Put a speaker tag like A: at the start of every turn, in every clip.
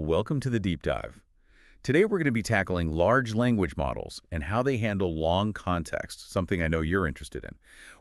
A: Welcome to the deep dive. Today we're going to be tackling large language models and how they handle long context, something I know you're interested in.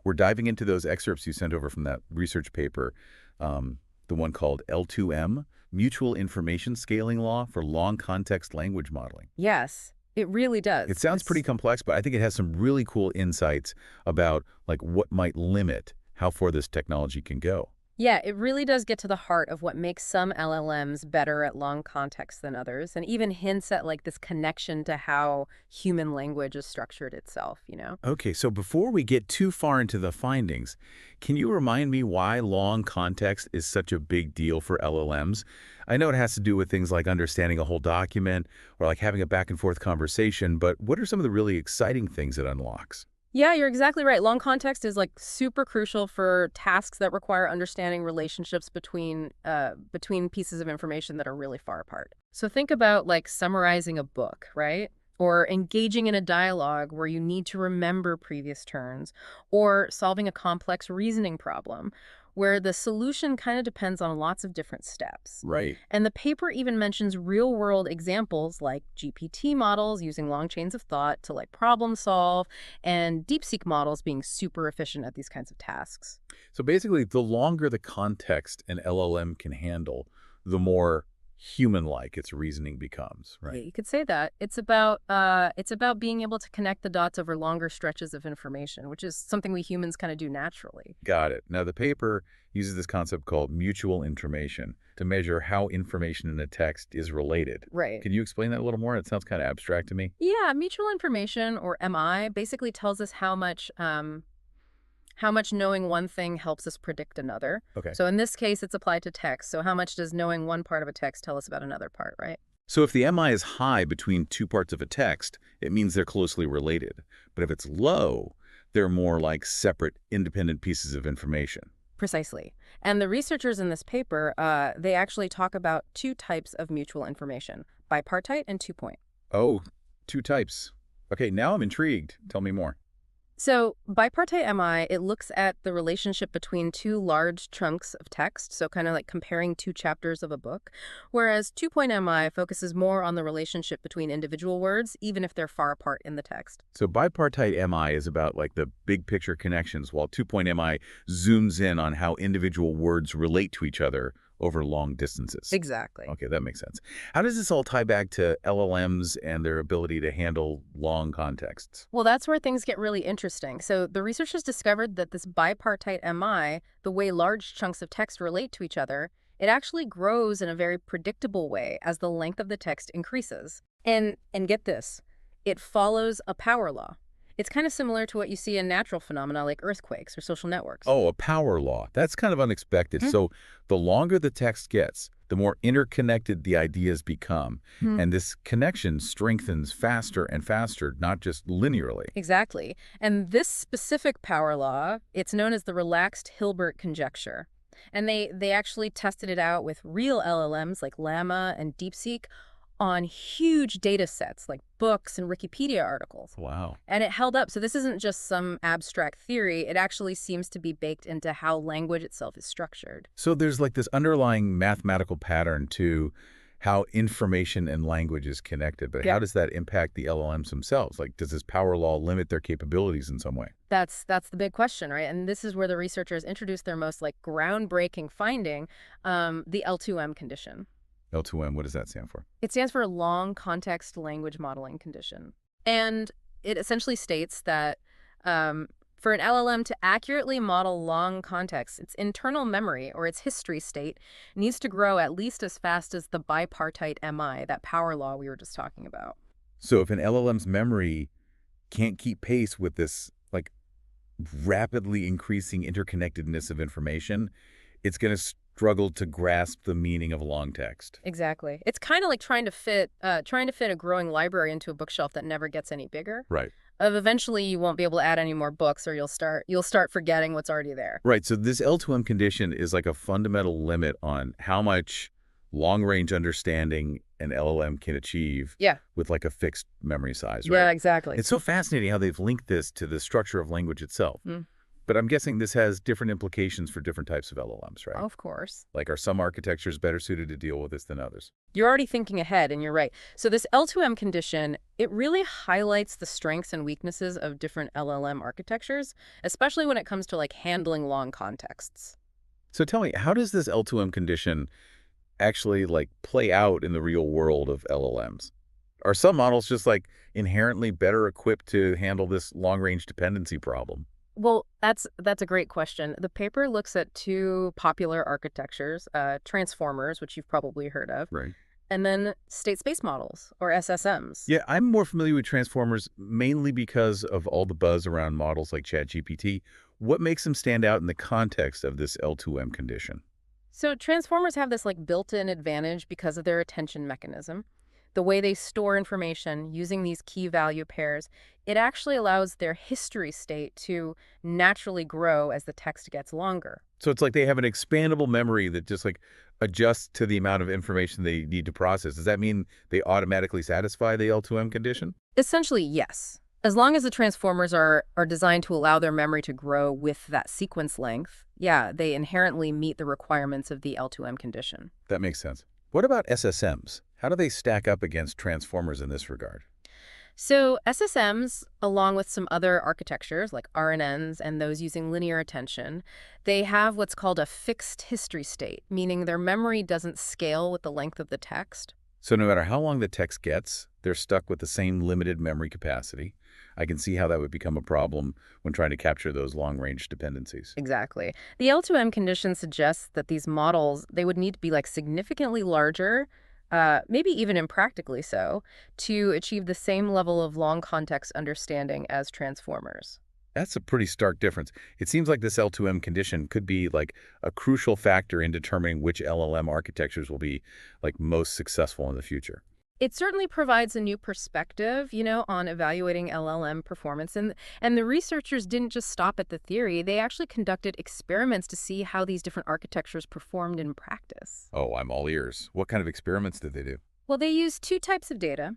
A: We're diving into those excerpts you sent over from that research paper, the one called L2M, Mutual Information Scaling Law for Long Context Language Modeling.
B: Yes, it really does.
A: It sounds pretty complex, but I think it has some really cool insights about what might limit how far this technology can go.
B: Yeah, it really does get to the heart of what makes some LLMs better at long context than others, and even hints at this connection to how human language is structured itself.
A: Okay, so before we get too far into the findings, can you remind me why long context is such a big deal for LLMs? I know it has to do with things like understanding a whole document or like having a back and forth conversation, but what are some of the really exciting things it unlocks?
B: Yeah, you're exactly right. Long context is super crucial for tasks that require understanding relationships between pieces of information that are really far apart. So think about summarizing a book, right? Or engaging in a dialogue where you need to remember previous turns, or solving a complex reasoning problem where the solution kind of depends on lots of different steps.
A: Right.
B: And the paper even mentions real-world examples like GPT models using long chains of thought to problem solve, and DeepSeek models being super efficient at these kinds of tasks.
A: So basically, the longer the context an LLM can handle, the more human-like its reasoning becomes,
B: Yeah,
A: right?
B: you could say that. It's about being able to connect the dots over longer stretches of information, which is something we humans kind of do naturally.
A: Got it. Now, the paper uses this concept called mutual information to measure how information in a text is related.
B: Right.
A: Can you explain that a little more? It sounds kind of abstract to me.
B: Yeah, mutual information, or MI, basically tells us how much knowing one thing helps us predict another.
A: Okay.
B: So in this case, it's applied to text. So how much does knowing one part of a text tell us about another part, right?
A: So if the MI is high between two parts of a text, it means they're closely related. But if it's low, they're more like separate, independent pieces of information.
B: Precisely. And the researchers in this paper, they actually talk about two types of mutual information, bipartite and two-point.
A: Oh, two types. Okay, now I'm intrigued. Tell me more.
B: So bipartite MI, it looks at the relationship between two large chunks of text, so kind of like comparing two chapters of a book, whereas two-point MI focuses more on the relationship between individual words, even if they're far apart in the text.
A: So bipartite MI is about the big picture connections, while two-point MI zooms in on how individual words relate to each other over long distances.
B: Exactly.
A: Okay, that makes sense. How does this all tie back to LLMs and their ability to handle long contexts?
B: Well, that's where things get really interesting. So the researchers discovered that this bipartite MI, the way large chunks of text relate to each other, it actually grows in a very predictable way as the length of the text increases. And get this, it follows a power law. It's kind of similar to what you see in natural phenomena like earthquakes or social networks.
A: Oh, a power law. That's kind of unexpected. So the longer the text gets, the more interconnected the ideas become. And this connection strengthens faster and faster, not just linearly.
B: Exactly. And this specific power law, it's known as the relaxed Hilbert conjecture. And they actually tested it out with real LLMs like Llama and DeepSeek on huge data sets like books and Wikipedia articles.
A: Wow.
B: And it held up. So this isn't just some abstract theory. It actually seems to be baked into how language itself is structured.
A: So there's this underlying mathematical pattern to how information and language is connected. But how does that impact the LLMs themselves? Does this power law limit their capabilities in some way?
B: That's the big question, right? And this is where the researchers introduced their most groundbreaking finding, the L2M condition.
A: L2M, what does that stand for?
B: It stands for Long Context Language Modeling Condition. And it essentially states that for an LLM to accurately model long context, its internal memory, or its history state, needs to grow at least as fast as the bipartite MI, that power law we were just talking about.
A: So if an LLM's memory can't keep pace with this rapidly increasing interconnectedness of information, it's going to struggle to grasp the meaning of long text.
B: Exactly. It's kind of like trying to fit a growing library into a bookshelf that never gets any bigger.
A: Right.
B: Eventually, you won't be able to add any more books, or you'll start forgetting what's already there.
A: Right. So this L2M condition is a fundamental limit on how much long-range understanding an LLM can achieve with a fixed memory size, right?
B: Yeah, exactly.
A: It's so fascinating how they've linked this to the structure of language itself. But I'm guessing this has different implications for different types of LLMs, right?
B: Of course.
A: Like, are some architectures better suited to deal with this than others?
B: You're already thinking ahead, and you're right. So this L2M condition, it really highlights the strengths and weaknesses of different LLM architectures, especially when it comes to like handling long contexts.
A: So tell me, how does this L2M condition actually like play out in the real world of LLMs? Are some models just like inherently better equipped to handle this long-range dependency problem?
B: Well, that's a great question. The paper looks at two popular architectures, transformers, which you've probably heard of,
A: Right.
B: and then state space models, or SSMs.
A: Yeah, I'm more familiar with transformers mainly because of all the buzz around models like ChatGPT. What makes them stand out in the context of this L2M condition?
B: So transformers have this like built-in advantage because of their attention mechanism. The way they store information using these key value pairs, it actually allows their history state to naturally grow as the text gets longer.
A: So it's like they have an expandable memory that just like adjusts to the amount of information they need to process. Does that mean they automatically satisfy the L2M condition?
B: Essentially, yes. As long as the transformers are designed to allow their memory to grow with that sequence length, yeah, they inherently meet the requirements of the L2M condition.
A: That makes sense. What about SSMs? How do they stack up against transformers in this regard?
B: So SSMs, along with some other architectures like RNNs and those using linear attention, they have what's called a fixed history state, meaning their memory doesn't scale with the length of the text.
A: So no matter how long the text gets, they're stuck with the same limited memory capacity. I can see how that would become a problem when trying to capture those long-range dependencies.
B: Exactly. The L2M condition suggests that these models, they would need to be like significantly larger, maybe even impractically so, to achieve the same level of long context understanding as transformers.
A: That's a pretty stark difference. It seems like this L2M condition could be like a crucial factor in determining which LLM architectures will be like most successful in the future.
B: It certainly provides a new perspective, on evaluating LLM performance. And the researchers didn't just stop at the theory. They actually conducted experiments to see how these different architectures performed in practice.
A: Oh, I'm all ears. What kind of experiments did they do?
B: Well, they used two types of data.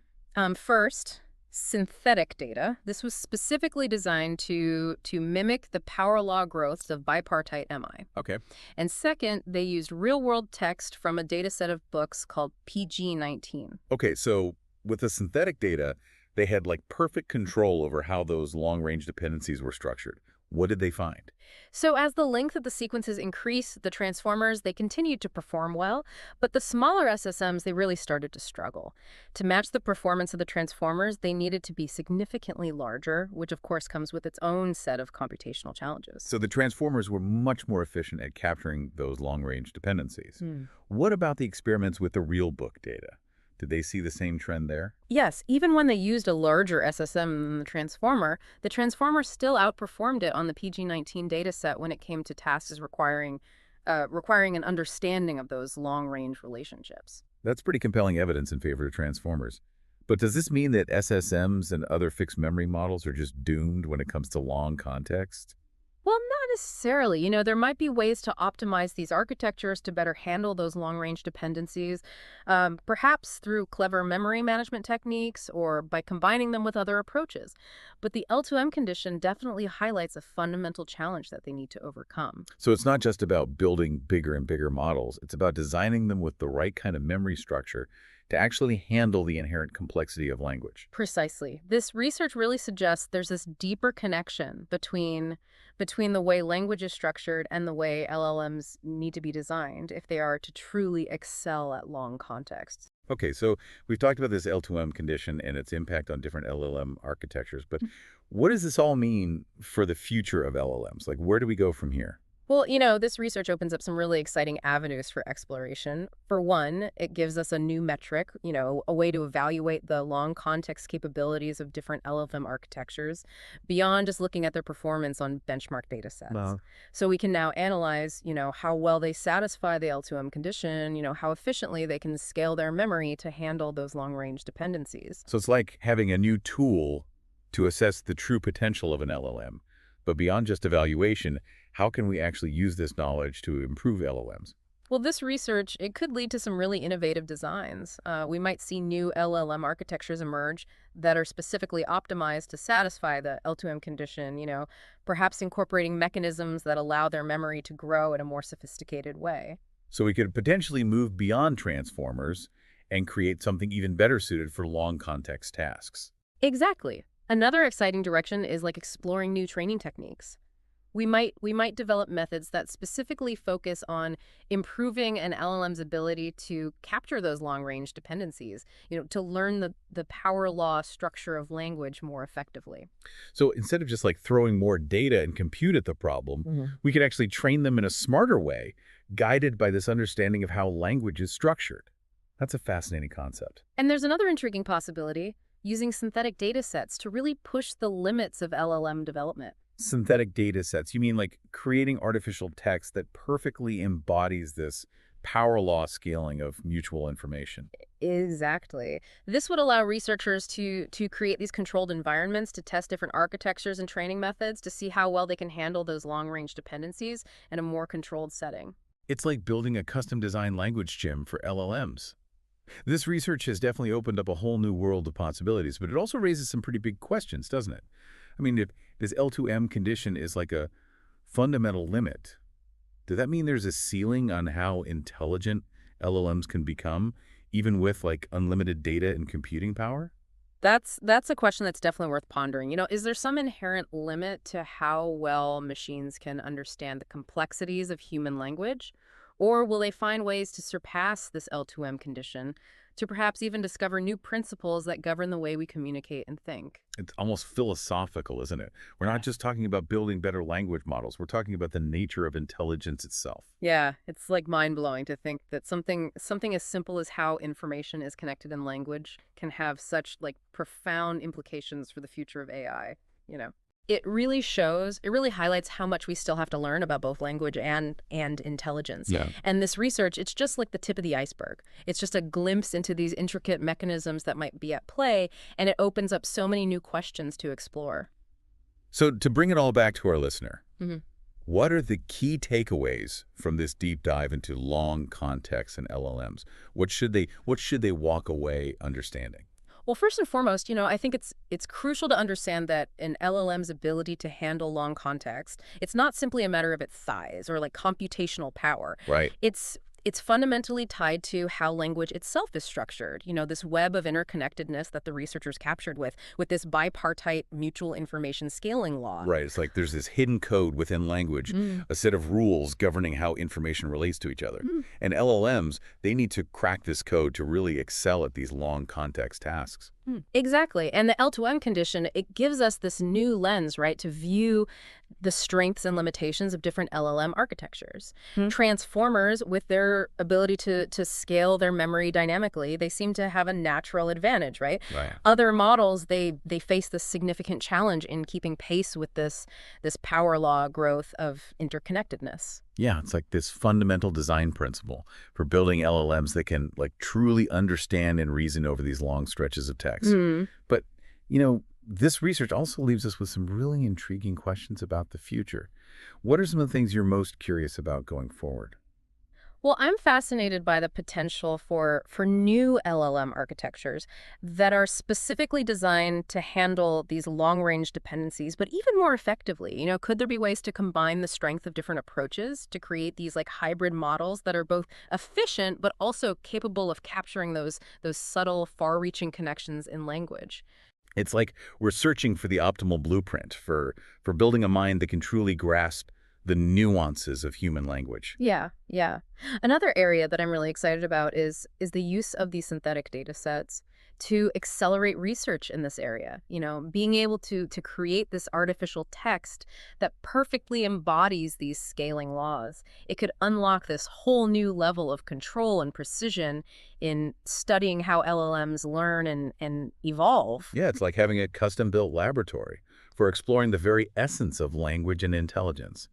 B: First, synthetic data. This was specifically designed to mimic the power law growths of bipartite MI.
A: Okay.
B: And second, they used real-world text from a data set of books called PG-19.
A: Okay, so with the synthetic data, they had like perfect control over how those long-range dependencies were structured. What did they find?
B: So as the length of the sequences increased, the transformers, they continued to perform well, but the smaller SSMs, they really started to struggle. To match the performance of the transformers, they needed to be significantly larger, which of course comes with its own set of computational challenges.
A: So the transformers were much more efficient at capturing those long-range dependencies.
B: Hmm.
A: What about the experiments with the real book data? Did they see the same trend there?
B: Yes, even when they used a larger SSM than the transformer still outperformed it on the PG-19 dataset when it came to tasks requiring an understanding of those long-range relationships.
A: That's pretty compelling evidence in favor of transformers. But does this mean that SSMs and other fixed memory models are just doomed when it comes to long context?
B: Well, not necessarily. There might be ways to optimize these architectures to better handle those long-range dependencies, perhaps through clever memory management techniques or by combining them with other approaches. But the L2M condition definitely highlights a fundamental challenge that they need to overcome.
A: So it's not just about building bigger and bigger models. It's about designing them with the right kind of memory structure to actually handle the inherent complexity of language.
B: Precisely. This research really suggests there's this deeper connection between the way language is structured and the way LLMs need to be designed if they are to truly excel at long contexts.
A: Okay, so we've talked about this L2M condition and its impact on different LLM architectures, but what does this all mean for the future of LLMs? Like, where do we go from here?
B: Well, this research opens up some really exciting avenues for exploration. For one, it gives us a new metric, a way to evaluate the long context capabilities of different LLM architectures beyond just looking at their performance on benchmark data sets.
A: Wow.
B: So we can now analyze, how well they satisfy the L2M condition, how efficiently they can scale their memory to handle those long-range dependencies.
A: So it's like having a new tool to assess the true potential of an LLM. But beyond just evaluation, how can we actually use this knowledge to improve LLMs?
B: Well, this research, it could lead to some really innovative designs. We might see new LLM architectures emerge that are specifically optimized to satisfy the L2M condition, perhaps incorporating mechanisms that allow their memory to grow in a more sophisticated way.
A: So we could potentially move beyond transformers and create something even better suited for long context tasks.
B: Exactly. Another exciting direction is like exploring new training techniques. We might develop methods that specifically focus on improving an LLM's ability to capture those long-range dependencies, to learn the power law structure of language more effectively.
A: So instead of just like throwing more data and compute at the problem,
B: Mhm.
A: we could actually train them in a smarter way, guided by this understanding of how language is structured. That's a fascinating concept.
B: And there's another intriguing possibility, using synthetic data sets to really push the limits of LLM development.
A: Synthetic data sets, you mean like creating artificial text that perfectly embodies this power law scaling of mutual information.
B: Exactly. This would allow researchers to create these controlled environments to test different architectures and training methods to see how well they can handle those long-range dependencies in a more controlled setting.
A: It's like building a custom-designed language gym for LLMs. This research has definitely opened up a whole new world of possibilities, but it also raises some pretty big questions, doesn't it? I mean, if this L2M condition is like a fundamental limit, does that mean there's a ceiling on how intelligent LLMs can become, even with like unlimited data and computing power?
B: That's a question that's definitely worth pondering. Is there some inherent limit to how well machines can understand the complexities of human language? Or will they find ways to surpass this L2M condition to perhaps even discover new principles that govern the way we communicate and think?
A: It's almost philosophical, isn't it? We're not just talking about building better language models. We're talking about the nature of intelligence itself.
B: Yeah, it's like mind-blowing to think that something as simple as how information is connected in language can have such like profound implications for the future of AI, you know. It really highlights how much we still have to learn about both language and intelligence.
A: Yeah.
B: And this research, it's just like the tip of the iceberg. It's just a glimpse into these intricate mechanisms that might be at play, and it opens up so many new questions to explore.
A: So to bring it all back to our listener,
B: Mhm.
A: what are the key takeaways from this deep dive into long context and LLMs? What should they walk away understanding?
B: Well, first and foremost, I think it's crucial to understand that an LLM's ability to handle long context, it's not simply a matter of its size or like computational power.
A: Right.
B: It's fundamentally tied to how language itself is structured. This web of interconnectedness that the researchers captured with this bipartite mutual information scaling law.
A: Right. It's like there's this hidden code within language,
B: Mm.
A: a set of rules governing how information relates to each other.
B: Mm.
A: And LLMs, they need to crack this code to really excel at these long context tasks.
B: Exactly. And the L2M condition, it gives us this new lens, right, to view the strengths and limitations of different LLM architectures. Transformers, with their ability to scale their memory dynamically, they seem to have a natural advantage, right?
A: Right.
B: Other models, they face this significant challenge in keeping pace with this power law growth of interconnectedness.
A: Yeah, it's like this fundamental design principle for building LLMs that can like truly understand and reason over these long stretches of text.
B: Mm.
A: But, this research also leaves us with some really intriguing questions about the future. What are some of the things you're most curious about going forward?
B: Well, I'm fascinated by the potential for new LLM architectures that are specifically designed to handle these long-range dependencies, but even more effectively. Could there be ways to combine the strength of different approaches to create these like hybrid models that are both efficient but also capable of capturing those subtle, far-reaching connections in language?
A: It's like we're searching for the optimal blueprint for building a mind that can truly grasp the nuances of human language.
B: Yeah, yeah. Another area that I'm really excited about is the use of these synthetic data sets to accelerate research in this area. Being able to create this artificial text that perfectly embodies these scaling laws. It could unlock this whole new level of control and precision in studying how LLMs learn and evolve.
A: Yeah, it's like having a custom-built laboratory for exploring the very essence of language and intelligence.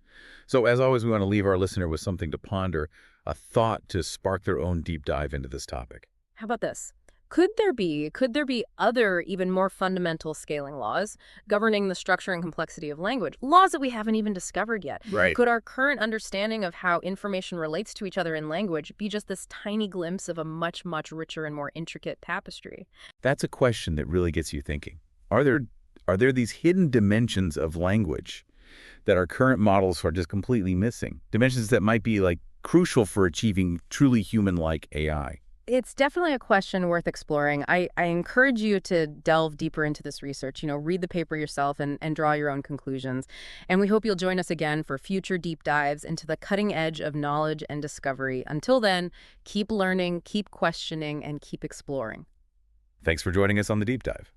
A: So as always, we want to leave our listener with something to ponder, a thought to spark their own deep dive into this topic.
B: How about this? Could there be other, even more fundamental scaling laws governing the structure and complexity of language? Laws that we haven't even discovered yet.
A: Right.
B: Could our current understanding of how information relates to each other in language be just this tiny glimpse of a much, much richer and more intricate tapestry?
A: That's a question that really gets you thinking. Are there these hidden dimensions of language that our current models are just completely missing? Dimensions that might be like crucial for achieving truly human-like AI.
B: It's definitely a question worth exploring. I encourage you to delve deeper into this research, read the paper yourself and draw your own conclusions. And we hope you'll join us again for future deep dives into the cutting edge of knowledge and discovery. Until then, keep learning, keep questioning, and keep exploring.
A: Thanks for joining us on the Deep Dive.